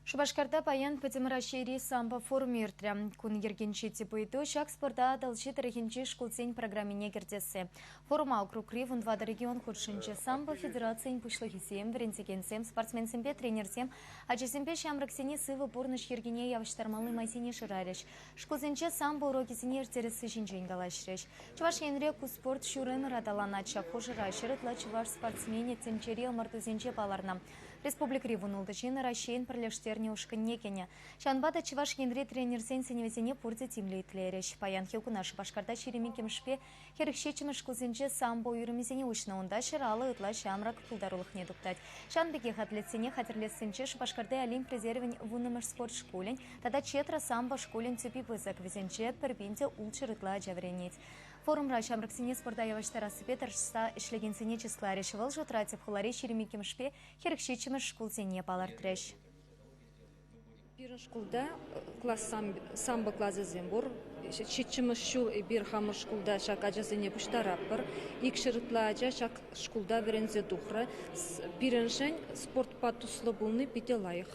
Шубашкарта паян патимрашери самбо форумиртря. Кун ергенчи типуиту шак спорта далчи тарихинчи шкулцень программине гердесе. Форума округри вунвада регион худшинче самбо федерациян пушлахисем, врентигенсем, спортсменсемпе, тренерсем, ачесемпе шамраксене сывы бурныш ергене явыштармалы майсене шырареш. Шкулценче самбо урокисене иртересі шинчен галашреш. Чуваш енре спорт шурын радалана чахожыра шырытла чуваш спортсмене цемчерел мартузенче паларна. Республикри вунулдышин рашен пролештерне ушканнекене. Шанбада чуваш енре тренерсен сеневесене пурзе тимлейтлереш. Паян хилкуна Шубашкарта шеремекемшпе херекшечімі шкулзенче самбо үйрімезене ушнауында шыралы ытла шамрак пулдарулық не дуктать. Шанбеке хатлетсене хатерлесенче Шубашкарта олимп резервен вунымыш спорт шкулен, тада четра самбо шкулен цепи вызак везенче пербинте улчыр ытла джавренеть. Форум шамраксене спорта яваштарасы таршса ишлегенсене числа решивал жутрати пхуларе шеремекемшпе херекшечімі шкулзене палартреш. Бир шкулда класс самбо классы зембур, чечимыш шу бир хамыр шкулда шак ажасыне пуштараппыр, икшырытлажа шак шкулда верензе духра, биреншен спорт патуслы булны пите лайық.